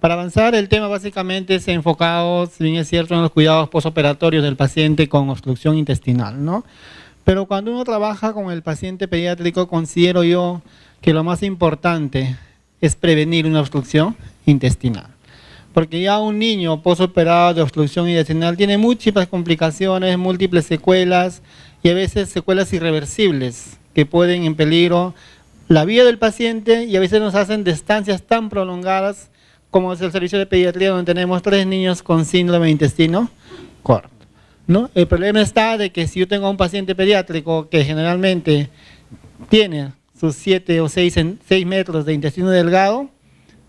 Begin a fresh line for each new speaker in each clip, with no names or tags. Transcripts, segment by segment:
Para avanzar, el tema básicamente se ha enfocado, si bien es cierto, en los cuidados postoperatorios del paciente con obstrucción intestinal, ¿no? Pero cuando uno trabaja con el paciente pediátrico, considero yo que lo más importante es prevenir una obstrucción intestinal. Porque ya un niño postoperado de obstrucción intestinal tiene múltiples complicaciones, múltiples secuelas y a veces secuelas irreversibles que pueden en peligro la vida del paciente y a veces nos hacen de estancias tan prolongadas como es el servicio de pediatría donde tenemos 3 niños con síndrome de intestino corto, ¿no? El problema está de que si yo tengo un paciente pediátrico que generalmente tiene sus 7 o 6 metros de intestino delgado,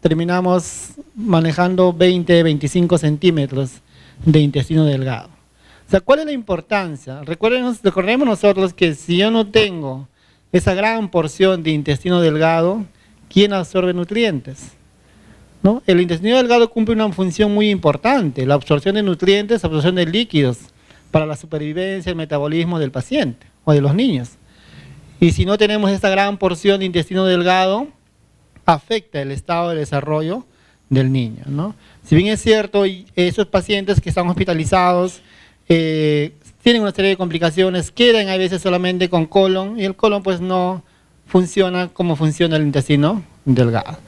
terminamos manejando 20, 25 centímetros de intestino delgado. O sea, ¿cuál es la importancia? Recordemos nosotros que si yo no tengo esa gran porción de intestino delgado, ¿quién absorbe nutrientes? ¿No? El intestino delgado cumple una función muy importante, la absorción de nutrientes, absorción de líquidos, para la supervivencia, el metabolismo del paciente o de los niños. Y si no tenemos esta gran porción de intestino delgado, afecta el estado de desarrollo del niño, ¿no? Si bien es cierto, esos pacientes que están hospitalizados tienen una serie de complicaciones, quedan a veces solamente con colon, y el colon pues no funciona como funciona el intestino delgado.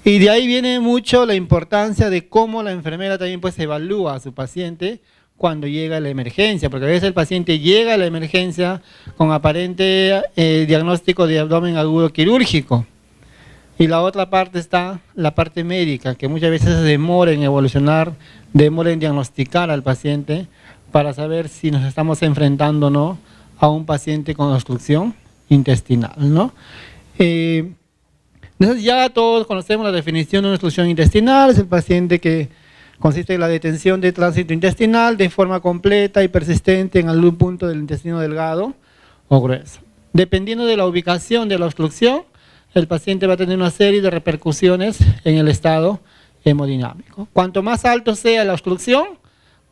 Y de ahí viene mucho la importancia de cómo la enfermera también pues evalúa a su paciente cuando llega a la emergencia, porque a veces el paciente llega a la emergencia con aparente diagnóstico de abdomen agudo quirúrgico. Y la otra parte está la parte médica, que muchas veces demora en evolucionar, demora en diagnosticar al paciente para saber si nos estamos enfrentando o no a un paciente con obstrucción intestinal, ¿no? Entonces ya todos conocemos la definición de una obstrucción intestinal, es el paciente que consiste en la detención de tránsito intestinal de forma completa y persistente en algún punto del intestino delgado o grueso. Dependiendo de la ubicación de la obstrucción, el paciente va a tener una serie de repercusiones en el estado hemodinámico. Cuanto más alto sea la obstrucción,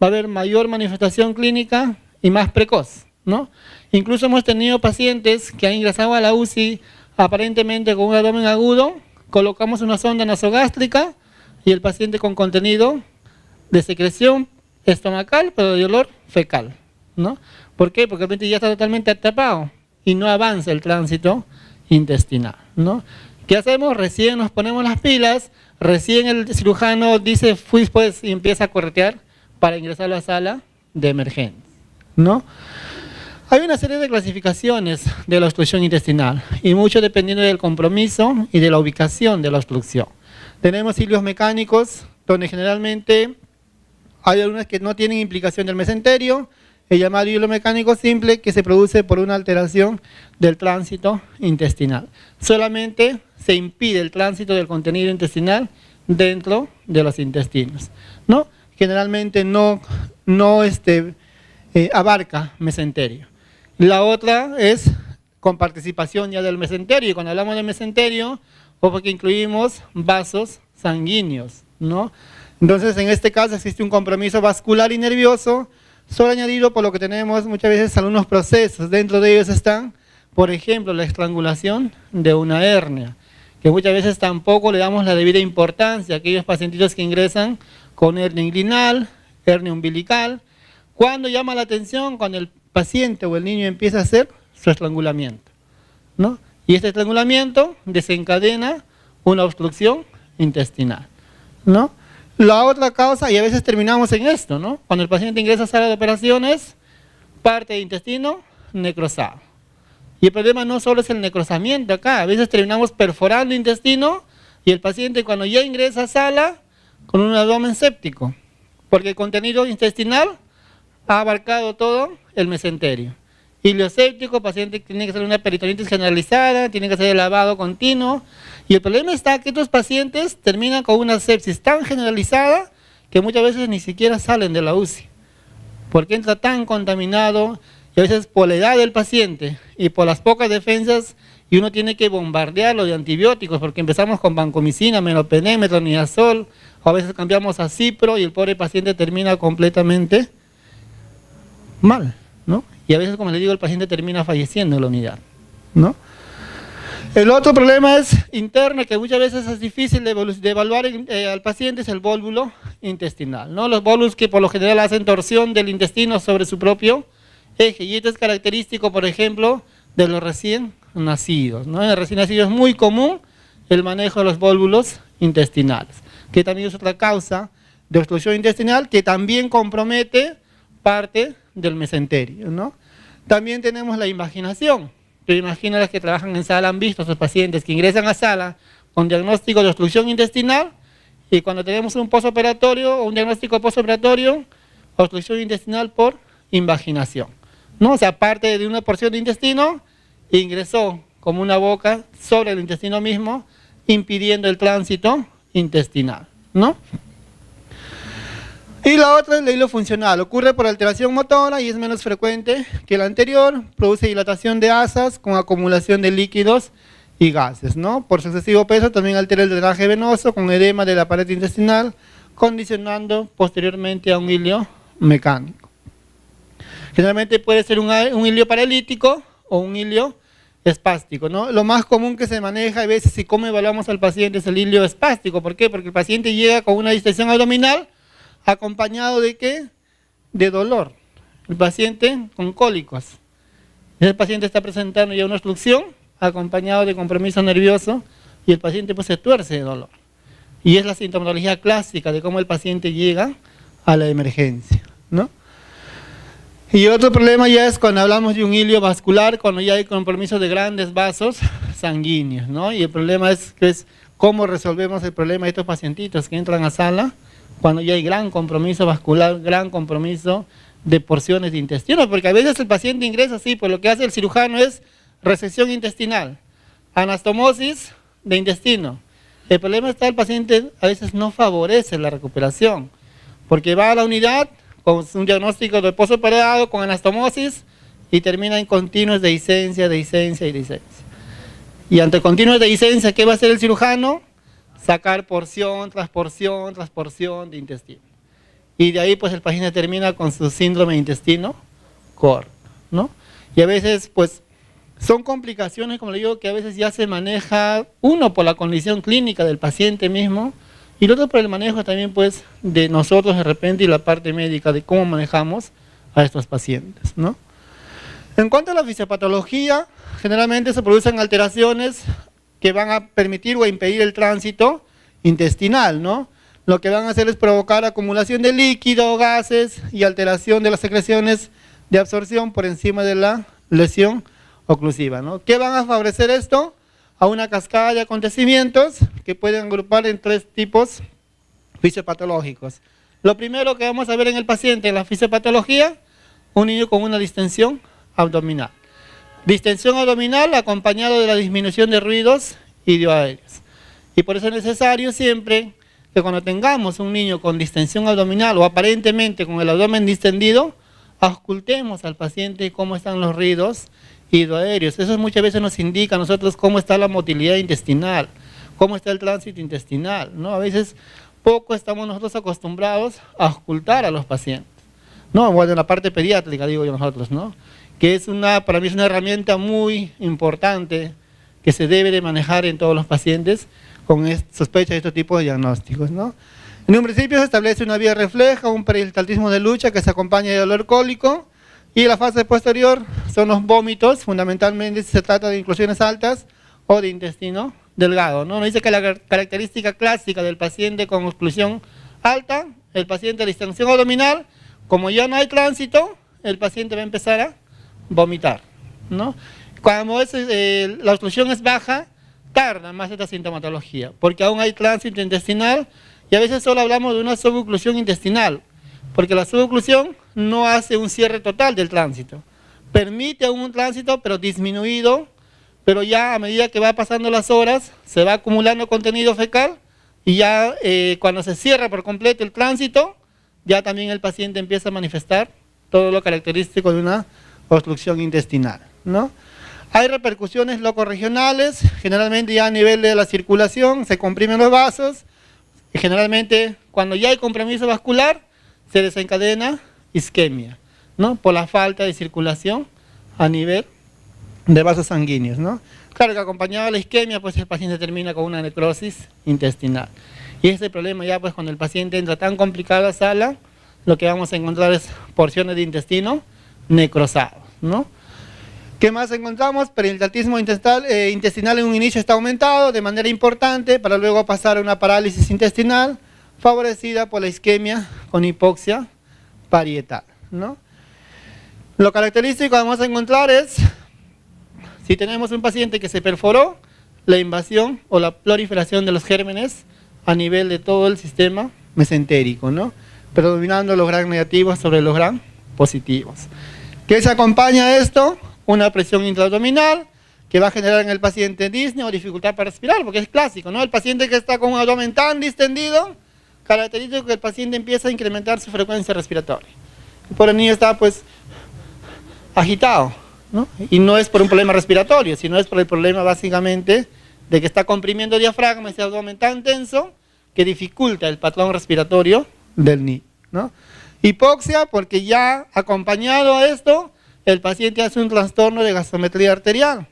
va a haber mayor manifestación clínica y más precoz, ¿no? Incluso hemos tenido pacientes que han ingresado a la UCI aparentemente con un abdomen agudo, colocamos una sonda nasogástrica y el paciente con contenido de secreción estomacal, pero de olor fecal, ¿no? ¿Por qué? Porque el paciente ya está totalmente tapado y no avanza el tránsito intestinal, ¿no? ¿Qué hacemos? Recién nos ponemos las pilas, recién el cirujano dice fui pues y empieza a corretear para ingresar a la sala de emergencia, ¿no? Hay una serie de clasificaciones de la obstrucción intestinal y mucho dependiendo del compromiso y de la ubicación de la obstrucción. Tenemos cilios mecánicos, donde generalmente hay algunas que no tienen implicación del mesenterio, el llamado hilo mecánico simple que se produce por una alteración del tránsito intestinal. Solamente se impide el tránsito del contenido intestinal dentro de los intestinos, ¿no? Generalmente no abarca mesenterio. La otra es con participación ya del mesenterio, y cuando hablamos de mesenterio, ojo que incluimos vasos sanguíneos, ¿no? Entonces, en este caso existe un compromiso vascular y nervioso, solo añadido por lo que tenemos muchas veces algunos procesos. Dentro de ellos están, por ejemplo, la estrangulación de una hernia, que muchas veces tampoco le damos la debida importancia a aquellos pacientitos que ingresan con hernia inguinal, hernia umbilical. ¿Cuándo llama la atención? Cuando el paciente o el niño empieza a hacer su estrangulamiento, ¿no? Y este estrangulamiento desencadena una obstrucción intestinal, ¿no? La otra causa, y a veces terminamos en esto, ¿no? Cuando el paciente ingresa a sala de operaciones, parte de intestino necrosado. Y el problema no solo es el necrosamiento acá, a veces terminamos perforando intestino y el paciente cuando ya ingresa a sala con un abdomen séptico, porque el contenido intestinal ha abarcado todo el mesenterio. Ileoséptico, paciente que tiene que hacer una peritonitis generalizada, tiene que hacer el lavado continuo. Y el problema está que estos pacientes terminan con una sepsis tan generalizada que muchas veces ni siquiera salen de la UCI. Porque entra tan contaminado y a veces por la edad del paciente y por las pocas defensas y uno tiene que bombardearlo de antibióticos porque empezamos con vancomicina, meropenem, metronidazol, o a veces cambiamos a cipro y el pobre paciente termina completamente mal, ¿no? Y a veces, como les digo, el paciente termina falleciendo en la unidad, ¿no? El otro problema es interno, que muchas veces es difícil de evaluar al paciente, es el vólvulo intestinal, ¿no? Los vólvulos que por lo general hacen torsión del intestino sobre su propio eje, y esto es característico, por ejemplo, de los recién nacidos, ¿no? En el recién nacido es muy común el manejo de los vólvulos intestinales, que también es otra causa de obstrucción intestinal que también compromete parte del mesenterio, ¿no? También tenemos la invaginación. Yo imagino las que trabajan en sala han visto a sus pacientes que ingresan a sala con diagnóstico de obstrucción intestinal, y cuando tenemos un postoperatorio o un diagnóstico postoperatorio, obstrucción intestinal por invaginación, ¿no? O sea, parte de una porción de intestino ingresó como una boca sobre el intestino mismo, impidiendo el tránsito intestinal, ¿no? Y la otra es la hilo funcional, ocurre por alteración motora y es menos frecuente que la anterior, produce dilatación de asas con acumulación de líquidos y gases, ¿no? Por su excesivo peso también altera el drenaje venoso con edema de la pared intestinal, condicionando posteriormente a un hilio mecánico. Generalmente puede ser un hilio paralítico o un hilio espástico, ¿no? Lo más común que se maneja a veces y cómo evaluamos al paciente es el hilio espástico. ¿Por qué? Porque el paciente llega con una distensión abdominal acompañado de ¿qué? De dolor. El paciente con cólicos. El paciente está presentando ya una obstrucción acompañado de compromiso nervioso y el paciente pues se tuerce de dolor. Y es la sintomatología clásica de cómo el paciente llega a la emergencia, ¿no? Y otro problema ya es cuando hablamos de un hilio vascular, cuando ya hay compromiso de grandes vasos sanguíneos, ¿no? Y el problema es cómo resolvemos el problema de estos pacientitos que entran a sala cuando ya hay gran compromiso vascular, gran compromiso de porciones de intestino, porque a veces el paciente ingresa así, pues lo que hace el cirujano es resección intestinal, anastomosis de intestino. El problema está, el paciente a veces no favorece la recuperación, porque va a la unidad con un diagnóstico de postoperado, con anastomosis, y termina en continuos de dehiscencia. Y ante continuos de dehiscencia, ¿qué va a hacer el cirujano? Sacar porción tras porción tras porción de intestino. Y de ahí pues el paciente termina con su síndrome de intestino corto, ¿no? Y a veces pues son complicaciones, como le digo, que a veces ya se maneja, uno por la condición clínica del paciente mismo, y el otro por el manejo también pues de nosotros de repente y la parte médica de cómo manejamos a estos pacientes, ¿no? En cuanto a la fisiopatología, generalmente se producen alteraciones que van a permitir o a impedir el tránsito intestinal, ¿no? Lo que van a hacer es provocar acumulación de líquido, gases y alteración de las secreciones de absorción por encima de la lesión oclusiva, ¿no? ¿Qué van a favorecer esto? A una cascada de acontecimientos que pueden agrupar en tres tipos fisiopatológicos. Lo primero que vamos a ver en el paciente en la fisiopatología, un niño con una distensión abdominal. Distensión abdominal acompañado de la disminución de ruidos idioaéreos. Y por eso es necesario siempre que cuando tengamos un niño con distensión abdominal o aparentemente con el abdomen distendido, auscultemos al paciente cómo están los ruidos idioaéreos. Eso muchas veces nos indica a nosotros cómo está la motilidad intestinal, cómo está el tránsito intestinal, ¿no? A veces poco estamos nosotros acostumbrados a auscultar a los pacientes, ¿no? Bueno, en la parte pediátrica digo yo nosotros, ¿no? Que es para mí es una herramienta muy importante que se debe de manejar en todos los pacientes con sospecha de este tipo de diagnósticos, ¿no? En un principio se establece una vía refleja, un peristaltismo de lucha que se acompaña de dolor cólico, y la fase posterior son los vómitos, fundamentalmente si se trata de inclusiones altas o de intestino delgado, ¿no? Nos dice que la característica clásica del paciente con oclusión alta, el paciente de distensión abdominal, como ya no hay tránsito, el paciente va a empezar a vomitar, ¿no? Cuando la oclusión es baja, tarda más esta sintomatología, porque aún hay tránsito intestinal y a veces solo hablamos de una suboclusión intestinal, porque la suboclusión no hace un cierre total del tránsito, permite aún un tránsito pero disminuido, pero ya a medida que va pasando las horas se va acumulando contenido fecal y ya cuando se cierra por completo el tránsito, ya también el paciente empieza a manifestar todo lo característico de una obstrucción intestinal, ¿no? Hay repercusiones locorregionales, generalmente ya a nivel de la circulación, se comprimen los vasos, y generalmente cuando ya hay compromiso vascular, se desencadena isquemia, ¿no? Por la falta de circulación a nivel de vasos sanguíneos, ¿no? Claro que acompañado de la isquemia, pues el paciente termina con una necrosis intestinal. Y ese problema ya, pues cuando el paciente entra tan complicado a la sala, lo que vamos a encontrar es porciones de intestino necrosados, ¿no? ¿Qué más encontramos? Peritonitismo intestinal en un inicio está aumentado de manera importante para luego pasar a una parálisis intestinal favorecida por la isquemia con hipoxia parietal, ¿no? Lo característico que vamos a encontrar es, si tenemos un paciente que se perforó, la invasión o la proliferación de los gérmenes a nivel de todo el sistema mesentérico, ¿no? Predominando los gram negativos sobre los gram positivos. ¿Qué se acompaña a esto? Una presión intraabdominal que va a generar en el paciente disnea o dificultad para respirar, porque es clásico, ¿no? El paciente que está con un abdomen tan distendido, característico que el paciente empieza a incrementar su frecuencia respiratoria. Y por el niño está, pues, agitado, ¿no? Y no es por un problema respiratorio, sino es por el problema básicamente de que está comprimiendo diafragma, ese abdomen tan tenso que dificulta el patrón respiratorio del niño, ¿no? Hipoxia, porque ya acompañado a esto, el paciente hace un trastorno de gasometría arterial.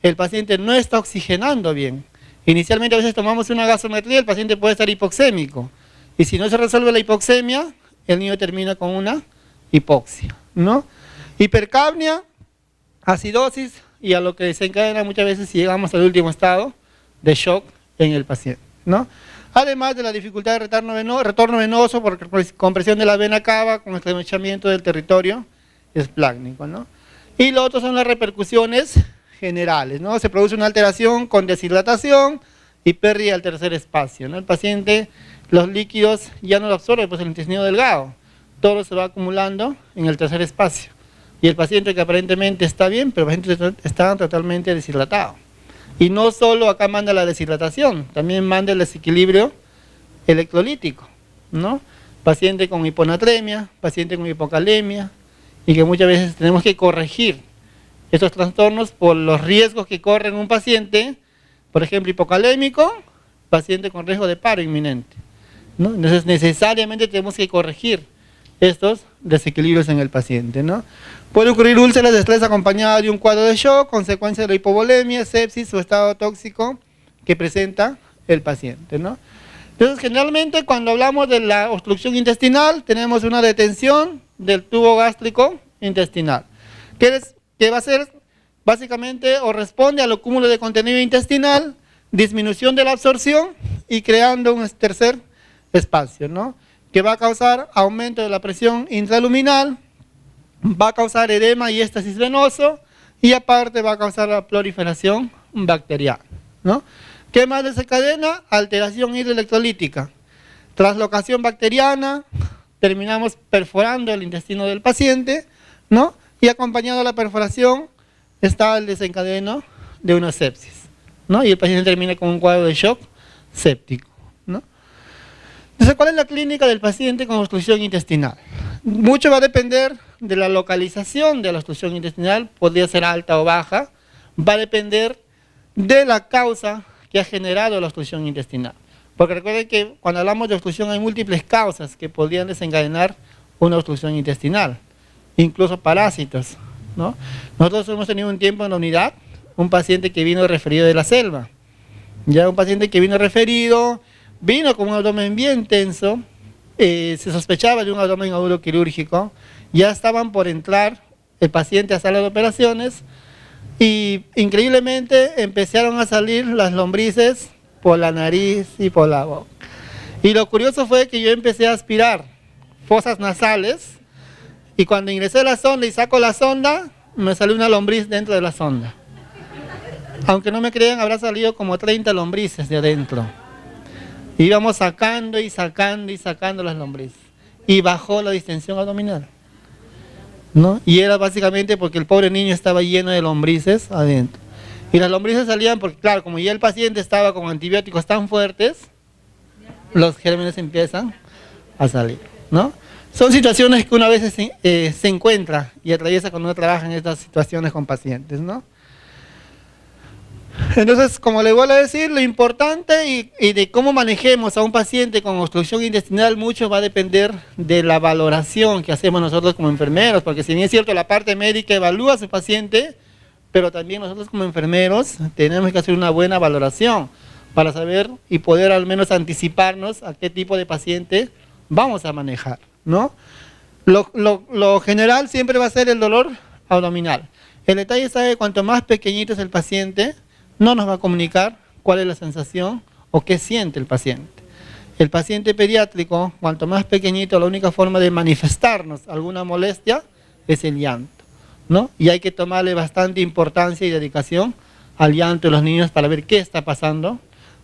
El paciente no está oxigenando bien. Inicialmente a veces tomamos una gasometría, el paciente puede estar hipoxémico. Y si no se resuelve la hipoxemia, el niño termina con una hipoxia, ¿no? Hipercapnia, acidosis, y a lo que desencadena muchas veces si llegamos al último estado de shock en el paciente, ¿no? Además de la dificultad de retorno venoso por compresión de la vena cava con estrechamiento del territorio esplácnico, ¿no? Y lo otro son las repercusiones generales, ¿no? Se produce una alteración con deshidratación y pérdida del tercer espacio, ¿no? El paciente, los líquidos ya no lo absorbe, pues el intestino delgado, todo se va acumulando en el tercer espacio. Y el paciente que aparentemente está bien, pero el paciente está totalmente deshidratado. Y no solo acá manda la deshidratación, también manda el desequilibrio electrolítico, ¿no? Paciente con hiponatremia, paciente con hipocalemia, y que muchas veces tenemos que corregir estos trastornos por los riesgos que corre un paciente, por ejemplo, hipocalémico, paciente con riesgo de paro inminente, ¿no? Entonces necesariamente tenemos que corregir estos desequilibrios en el paciente, ¿no? Puede ocurrir úlceras de estrés acompañadas de un cuadro de shock, consecuencia de la hipovolemia, sepsis o estado tóxico que presenta el paciente, ¿no? Entonces, generalmente cuando hablamos de la obstrucción intestinal, tenemos una detención del tubo gástrico intestinal, que va a ser básicamente o responde al cúmulo de contenido intestinal, disminución de la absorción y creando un tercer espacio, ¿no? Que va a causar aumento de la presión intraluminal, va a causar edema y éstasis venoso y aparte va a causar la proliferación bacteriana, ¿no? ¿Qué más desencadena? Alteración hidroelectrolítica, translocación bacteriana, terminamos perforando el intestino del paciente, ¿no? Y acompañado a la perforación está el desencadeno de una sepsis, ¿no? Y el paciente termina con un cuadro de shock séptico, ¿no? Entonces, ¿cuál es la clínica del paciente con obstrucción intestinal? Mucho va a depender de la localización de la obstrucción intestinal, podría ser alta o baja, va a depender de la causa que ha generado la obstrucción intestinal. Porque recuerden que cuando hablamos de obstrucción hay múltiples causas que podrían desencadenar una obstrucción intestinal, incluso parásitos, ¿no? Nosotros hemos tenido un tiempo en la unidad, un paciente que vino referido de la selva, ya un paciente que vino con un abdomen bien tenso, se sospechaba de un abdomen agudo quirúrgico, ya estaban por entrar el paciente a sala de operaciones y increíblemente empezaron a salir las lombrices por la nariz y por la boca. Y lo curioso fue que yo empecé a aspirar fosas nasales y cuando ingresé a la sonda y saco la sonda, me salió una lombriz dentro de la sonda. Aunque no me crean, habrá salido como 30 lombrices de adentro. Íbamos sacando y sacando y sacando las lombrices. Y bajó la distensión abdominal, ¿no? Y era básicamente porque el pobre niño estaba lleno de lombrices adentro. Y las lombrices salían porque, claro, como ya el paciente estaba con antibióticos tan fuertes, los gérmenes empiezan a salir, ¿no? Son situaciones que una vez se encuentra y atraviesa cuando uno trabaja en estas situaciones con pacientes, ¿no? Entonces, como le voy a decir, lo importante y de cómo manejemos a un paciente con obstrucción intestinal mucho va a depender de la valoración que hacemos nosotros como enfermeros, porque si bien es cierto la parte médica evalúa a su paciente, pero también nosotros como enfermeros tenemos que hacer una buena valoración para saber y poder al menos anticiparnos a qué tipo de paciente vamos a manejar, ¿no? Lo general siempre va a ser el dolor abdominal. El detalle es que cuanto más pequeñito es el paciente, no nos va a comunicar cuál es la sensación o qué siente el paciente. El paciente pediátrico, cuanto más pequeñito, la única forma de manifestarnos alguna molestia es el llanto, ¿no? Y hay que tomarle bastante importancia y dedicación al llanto de los niños para ver qué está pasando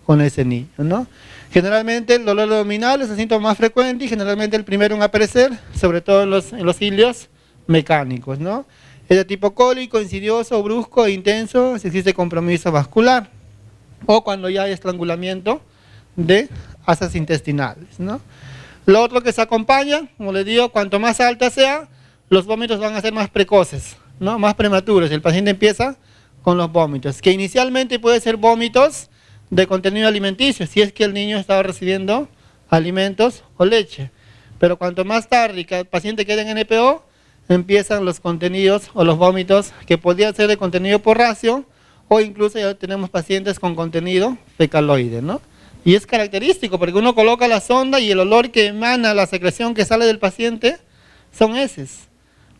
con ese niño, ¿no? Generalmente el dolor abdominal es el síntoma más frecuente y generalmente el primero en aparecer, sobre todo en los cilios mecánicos, ¿no? Es de tipo cólico, insidioso, brusco e intenso si existe compromiso vascular o cuando ya hay estrangulamiento de asas intestinales, ¿no? Lo otro que se acompaña, como les digo, cuanto más alta sea, los vómitos van a ser más precoces, ¿no? Más prematuros. El paciente empieza con los vómitos, que inicialmente puede ser vómitos de contenido alimenticio, si es que el niño estaba recibiendo alimentos o leche. Pero cuanto más tarde que el paciente quede en NPO, empiezan los contenidos o los vómitos que podrían ser de contenido porráceo o incluso ya tenemos pacientes con contenido fecaloide, ¿no? Y es característico porque uno coloca la sonda y el olor que emana la secreción que sale del paciente son heces,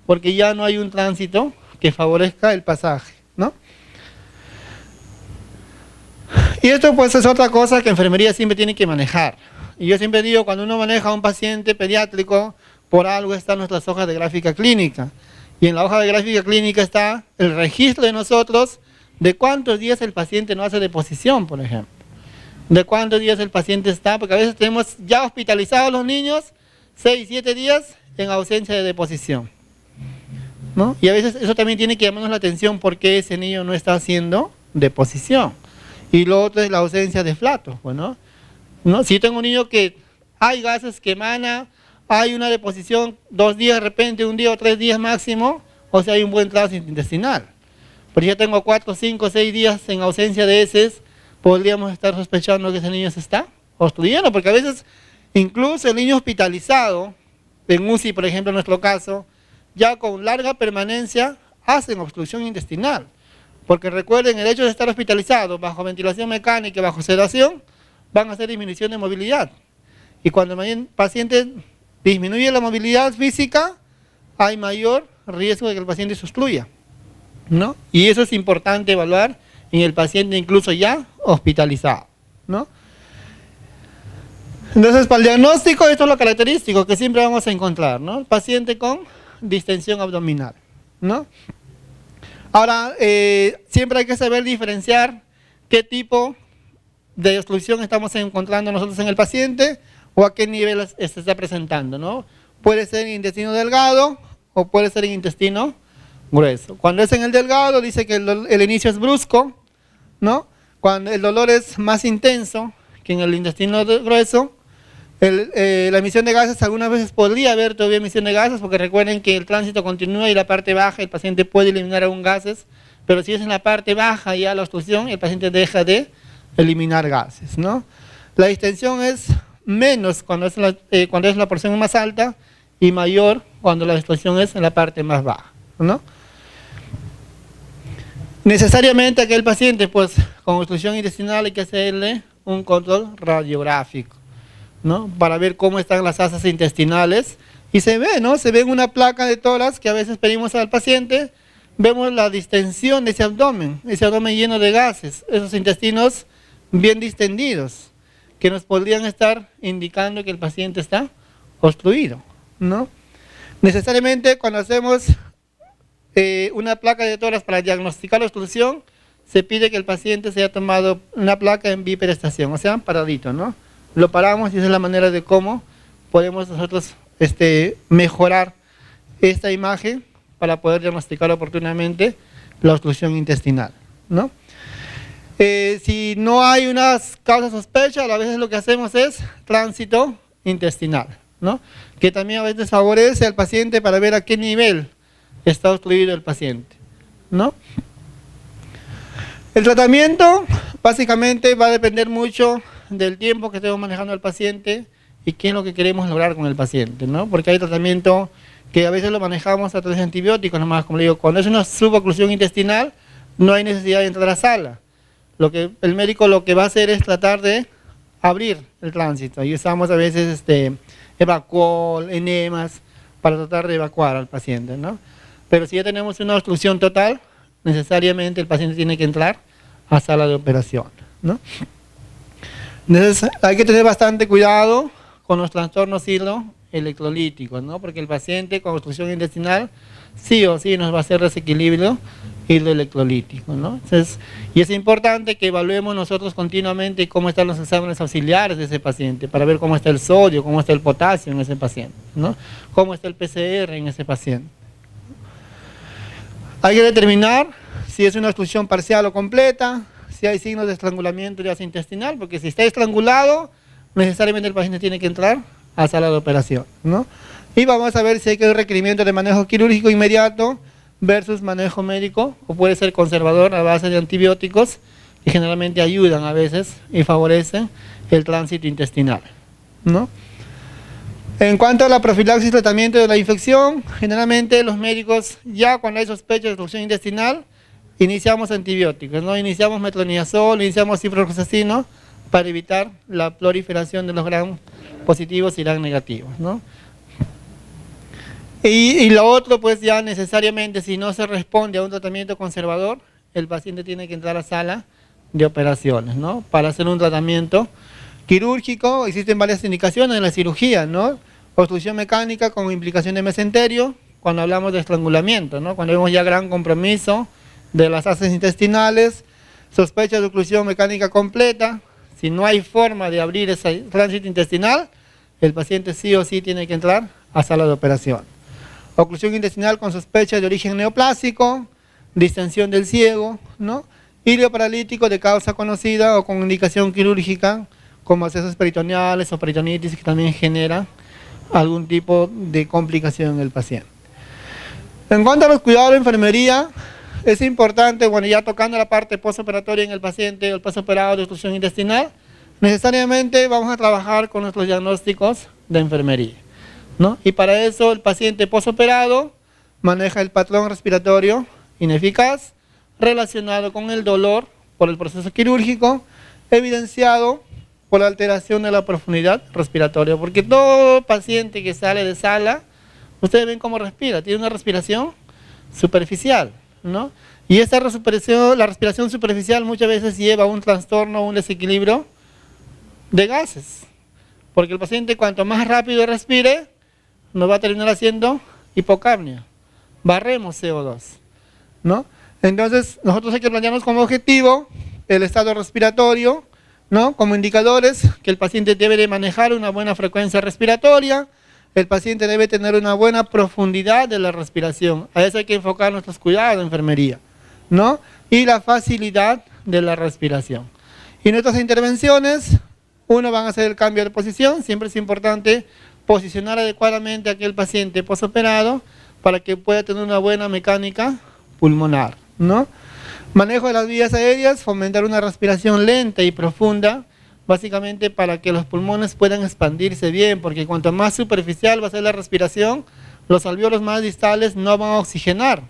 porque ya no hay un tránsito que favorezca el pasaje, ¿no? Y esto pues es otra cosa que enfermería siempre tiene que manejar. Y yo siempre digo, cuando uno maneja a un paciente pediátrico, por algo están nuestras hojas de gráfica clínica. Y en la hoja de gráfica clínica está el registro de nosotros de cuántos días el paciente no hace deposición, por ejemplo. De cuántos días el paciente está, porque a veces tenemos ya hospitalizados los niños 6, 7 días en ausencia de deposición, ¿no? Y a veces eso también tiene que llamarnos la atención porque ese niño no está haciendo deposición. Y lo otro es la ausencia de flatos, bueno, ¿no? Si yo tengo un niño que hay gases que emana, hay una deposición 2 días de repente, 1 día o 3 días máximo, o sea hay un buen tránsito intestinal. Pero ya tengo 4, 5, 6 días en ausencia de heces, podríamos estar sospechando que ese niño se está obstruyendo, porque a veces incluso el niño hospitalizado, en UCI por ejemplo en nuestro caso, ya con larga permanencia hacen obstrucción intestinal. Porque recuerden, el hecho de estar hospitalizado bajo ventilación mecánica y bajo sedación, van a hacer disminución de movilidad. Y cuando el paciente disminuye la movilidad física, hay mayor riesgo de que el paciente se obstruya, ¿no? Y eso es importante evaluar en el paciente incluso ya hospitalizado, ¿no? Entonces, para el diagnóstico, esto es lo característico que siempre vamos a encontrar, ¿no? El paciente con distensión abdominal, ¿no? Ahora, siempre hay que saber diferenciar qué tipo de obstrucción estamos encontrando nosotros en el paciente o a qué nivel se está presentando, ¿no? Puede ser en intestino delgado o puede ser en intestino grueso. Cuando es en el delgado, dice que el inicio es brusco, ¿no? Cuando el dolor es más intenso que en el intestino grueso, la emisión de gases algunas veces podría haber todavía emisión de gases, porque recuerden que el tránsito continúa y la parte baja, el paciente puede eliminar aún gases, pero si es en la parte baja ya la obstrucción, el paciente deja de eliminar gases, ¿no? La distensión es menos cuando es la porción más alta y mayor cuando la distensión es en la parte más baja, ¿no? Necesariamente aquel paciente pues con obstrucción intestinal hay que hacerle un control radiográfico, ¿no? Para ver cómo están las asas intestinales y se ve, ¿no? Se ve en una placa de tórax que a veces pedimos al paciente, vemos la distensión de ese abdomen lleno de gases, esos intestinos bien distendidos, que nos podrían estar indicando que el paciente está obstruido, ¿no? Necesariamente cuando hacemos una placa de tórax para diagnosticar la obstrucción, se pide que el paciente se haya tomado una placa en biperestación, o sea, paradito, ¿no? Lo paramos y esa es la manera de cómo podemos nosotros mejorar esta imagen para poder diagnosticar oportunamente la obstrucción intestinal, ¿no? Si no hay una causa sospecha, a veces lo que hacemos es tránsito intestinal, ¿no? Que también a veces favorece al paciente para ver a qué nivel está obstruido el paciente, ¿no? El tratamiento básicamente va a depender mucho del tiempo que estemos manejando al paciente y qué es lo que queremos lograr con el paciente, ¿no? Porque hay tratamiento que a veces lo manejamos a través de antibióticos, nomás como le digo, cuando es una suboclusión intestinal, no hay necesidad de entrar a la sala. El médico lo que va a hacer es tratar de abrir el tránsito, y usamos a veces evacuol, enemas, para tratar de evacuar al paciente, ¿no? Pero si ya tenemos una obstrucción total, necesariamente el paciente tiene que entrar a sala de operación, ¿no? Entonces hay que tener bastante cuidado con los trastornos hidroelectrolíticos, ¿no? Porque el paciente con obstrucción intestinal sí o sí nos va a hacer desequilibrio hidroelectrolítico, ¿no? Entonces, y es importante que evaluemos nosotros continuamente cómo están los exámenes auxiliares de ese paciente, para ver cómo está el sodio, cómo está el potasio en ese paciente, ¿no? Cómo está el PCR en ese paciente. Hay que determinar si es una obstrucción parcial o completa, si hay signos de estrangulamiento de asa intestinal, porque si está estrangulado, necesariamente el paciente tiene que entrar a sala de operación, ¿no? Y vamos a ver si hay que requerimiento de manejo quirúrgico inmediato versus manejo médico, o puede ser conservador a base de antibióticos, que generalmente ayudan a veces y favorecen el tránsito intestinal, ¿no? En cuanto a la profilaxis y tratamiento de la infección, generalmente los médicos, ya cuando hay sospecha de obstrucción intestinal, iniciamos antibióticos, ¿no? Iniciamos metronidazol, iniciamos ciprofloxacino para evitar la proliferación de los gram positivos y gram negativos, ¿no? Y lo otro, pues ya necesariamente, si no se responde a un tratamiento conservador, el paciente tiene que entrar a sala de operaciones, ¿no? Para hacer un tratamiento quirúrgico. Existen varias indicaciones en la cirugía, ¿no? Obstrucción mecánica con implicación de mesenterio, cuando hablamos de estrangulamiento, ¿no? Cuando vemos ya gran compromiso de las asas intestinales, sospecha de oclusión mecánica completa, si no hay forma de abrir ese tránsito intestinal, el paciente sí o sí tiene que entrar a sala de operación. Oclusión intestinal con sospecha de origen neoplásico, distensión del ciego, ¿no? Ilio paralítico de causa conocida o con indicación quirúrgica, como abscesos peritoneales o peritonitis, que también genera algún tipo de complicación en el paciente. En cuanto a los cuidados de enfermería, es importante, bueno, ya tocando la parte postoperatoria en el paciente o el postoperado de obstrucción intestinal, necesariamente vamos a trabajar con nuestros diagnósticos de enfermería, ¿no? Y para eso el paciente postoperado maneja el patrón respiratorio ineficaz relacionado con el dolor por el proceso quirúrgico, evidenciado por la alteración de la profundidad respiratoria, porque todo paciente que sale de sala, ustedes ven cómo respira, tiene una respiración superficial, ¿no? Y esta respiración, la respiración superficial muchas veces lleva a un trastorno, un desequilibrio de gases, porque el paciente cuanto más rápido respire, nos va a terminar haciendo hipocapnia, barremos CO2, ¿no? Entonces nosotros hay que plantearnos como objetivo el estado respiratorio, ¿no? Como indicadores que el paciente debe de manejar una buena frecuencia respiratoria, el paciente debe tener una buena profundidad de la respiración, a eso hay que enfocar nuestros cuidados de enfermería, ¿no? Y la facilidad de la respiración. Y nuestras intervenciones, uno, van a hacer el cambio de posición, siempre es importante posicionar adecuadamente a aquel paciente postoperado para que pueda tener una buena mecánica pulmonar, ¿no? Manejo de las vías aéreas, fomentar una respiración lenta y profunda, básicamente para que los pulmones puedan expandirse bien, porque cuanto más superficial va a ser la respiración, los alvéolos más distales no van a oxigenar.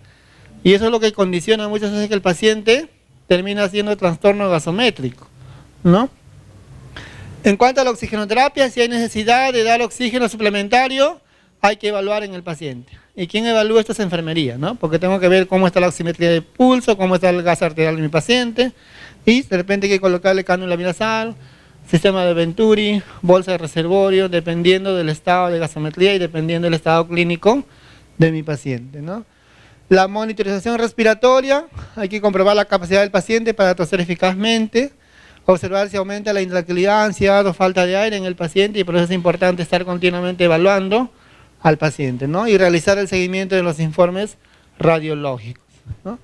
Y eso es lo que condiciona muchas veces que el paciente termina haciendo trastorno gasométrico, ¿no? En cuanto a la oxigenoterapia, si hay necesidad de dar oxígeno suplementario, hay que evaluar en el paciente. ¿Y quién evalúa esto? Es enfermería, ¿no? Porque tengo que ver cómo está la oximetría de pulso, cómo está el gas arterial de mi paciente, y de repente hay que colocarle cánula binasal, sistema de Venturi, bolsa de reservorio, dependiendo del estado de gasometría y dependiendo del estado clínico de mi paciente, ¿no? La monitorización respiratoria, hay que comprobar la capacidad del paciente para toser eficazmente, observar si aumenta la intranquilidad, ansiedad o falta de aire en el paciente, y por eso es importante estar continuamente evaluando al paciente, ¿no? Y realizar el seguimiento de los informes radiológicos, ¿no?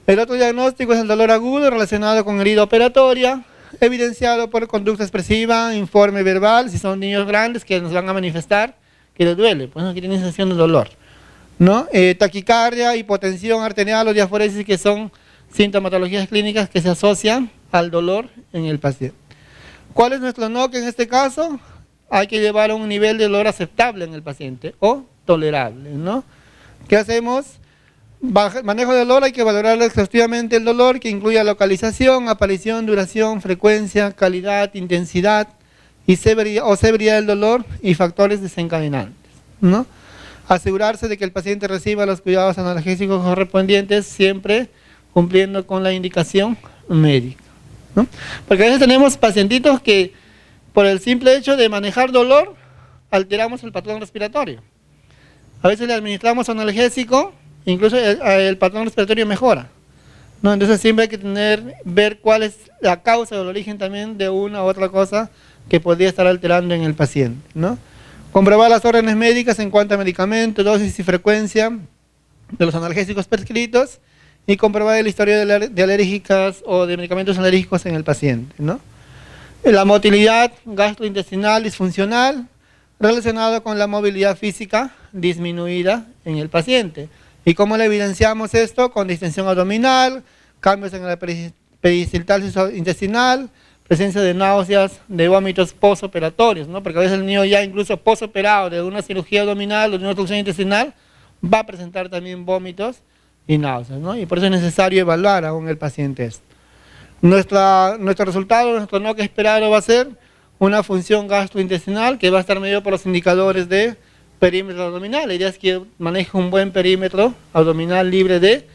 El otro diagnóstico es el dolor agudo relacionado con herida operatoria, evidenciado por conducta expresiva, informe verbal, si son niños grandes que nos van a manifestar que les duele, pues no, que tienen sensación de dolor, ¿no? Taquicardia, hipotensión arterial o diaforesis, que son sintomatologías clínicas que se asocian al dolor en el paciente. ¿Cuál es nuestro NOC en este caso? Hay que llevar a un nivel de dolor aceptable en el paciente o tolerable, ¿no? ¿Qué hacemos? Manejo del dolor, hay que valorar exhaustivamente el dolor, que incluya localización, aparición, duración, frecuencia, calidad, intensidad y severidad del dolor y factores desencadenantes, ¿no? Asegurarse de que el paciente reciba los cuidados analgésicos correspondientes, siempre cumpliendo con la indicación médica, ¿no? Porque a veces tenemos pacientitos que por el simple hecho de manejar dolor alteramos el patrón respiratorio. A veces le administramos analgésico, incluso el patrón respiratorio mejora, ¿no? Entonces siempre hay que ver cuál es la causa o el origen también de una u otra cosa que podría estar alterando en el paciente, ¿no? Comprobar las órdenes médicas en cuanto a medicamentos, dosis y frecuencia de los analgésicos prescritos y comprobar el historial de alérgicas o de medicamentos alérgicos en el paciente, ¿no? La motilidad gastrointestinal disfuncional relacionada con la movilidad física disminuida en el paciente. ¿Y cómo le evidenciamos esto? Con distensión abdominal, cambios en la peristalsis intestinal, presencia de náuseas, de vómitos postoperatorios, ¿no? Porque a veces el niño ya incluso postoperado de una cirugía abdominal o de una obstrucción intestinal va a presentar también vómitos y náuseas, ¿no? Y por eso es necesario evaluar aún el paciente esto. Nuestro resultado, nuestro NOC esperado va a ser una función gastrointestinal que va a estar medido por los indicadores de perímetro abdominal. La idea es que maneje un buen perímetro abdominal libre de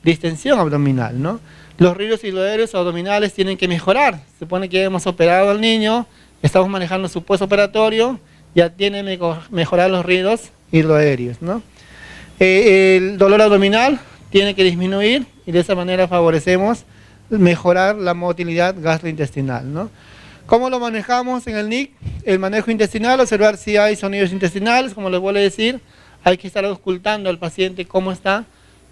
distensión abdominal, ¿no? Los ruidos hiloaéreos abdominales tienen que mejorar. Se supone que hemos operado al niño, estamos manejando su postoperatorio, ya tiene que mejorar los ruidos hiloaéreos, ¿no? El dolor abdominal tiene que disminuir y de esa manera favorecemos mejorar la motilidad gastrointestinal, ¿no? ¿Cómo lo manejamos en el NIC? El manejo intestinal, observar si hay sonidos intestinales, como les vuelvo a decir, hay que estar ocultando al paciente cómo están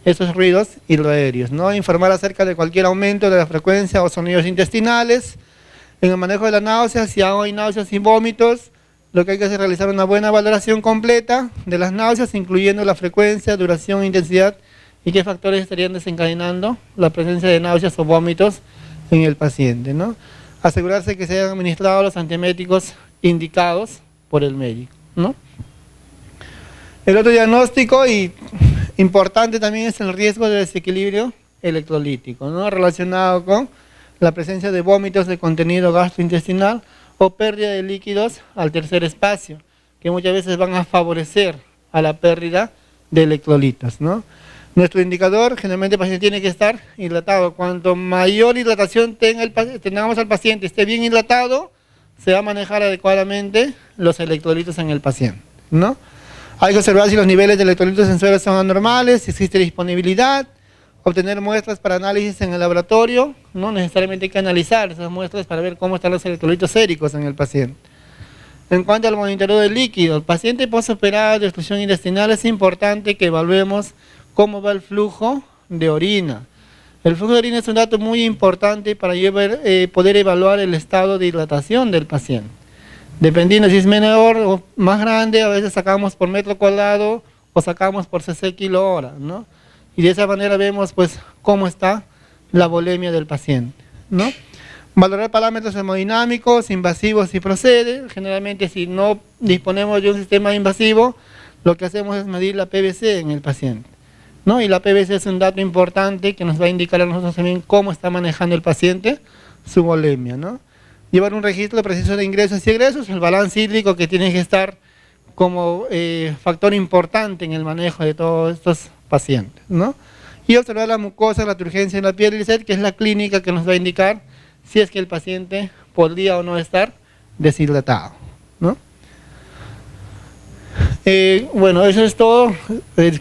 esos ruidos hiloaéreos, ¿no? Informar acerca de cualquier aumento de la frecuencia o sonidos intestinales. En el manejo de la náusea, si aún hay náuseas y vómitos, lo que hay que hacer es realizar una buena valoración completa de las náuseas, incluyendo la frecuencia, duración, intensidad y qué factores estarían desencadenando la presencia de náuseas o vómitos en el paciente, ¿no? Asegurarse que se hayan administrado los antieméticos indicados por el médico, ¿no? El otro diagnóstico y importante también es el riesgo de desequilibrio electrolítico, ¿no? Relacionado con la presencia de vómitos de contenido gastrointestinal o pérdida de líquidos al tercer espacio, que muchas veces van a favorecer a la pérdida de electrolitos, ¿no? Nuestro indicador, generalmente el paciente tiene que estar hidratado. Cuanto mayor hidratación tengamos al paciente, esté bien hidratado, se va a manejar adecuadamente los electrolitos en el paciente, ¿no? Hay que observar si los niveles de electrolitos en suero son anormales, si existe disponibilidad, obtener muestras para análisis en el laboratorio, no necesariamente hay que analizar esas muestras para ver cómo están los electrolitos séricos en el paciente. En cuanto al monitoreo del líquido, el paciente postoperado de obstrucción intestinal es importante que evaluemos cómo va el flujo de orina. El flujo de orina es un dato muy importante para poder evaluar el estado de hidratación del paciente. Dependiendo si es menor o más grande, a veces sacamos por metro cuadrado o sacamos por cc kilo hora, ¿no? Y de esa manera vemos pues cómo está la volemia del paciente, ¿no? Valorar parámetros hemodinámicos, invasivos si procede. Generalmente si no disponemos de un sistema invasivo, lo que hacemos es medir la PVC en el paciente, ¿no? Y la PVC es un dato importante que nos va a indicar a nosotros también cómo está manejando el paciente su volemia, ¿no? Llevar un registro preciso de ingresos y egresos, el balance hídrico que tiene que estar como factor importante en el manejo de todos estos pacientes, ¿no? Y observar la mucosa, la turgencia en la piel y el sed, que es la clínica que nos va a indicar si es que el paciente podría o no estar deshidratado, ¿no? Bueno, eso es todo. Disculpen.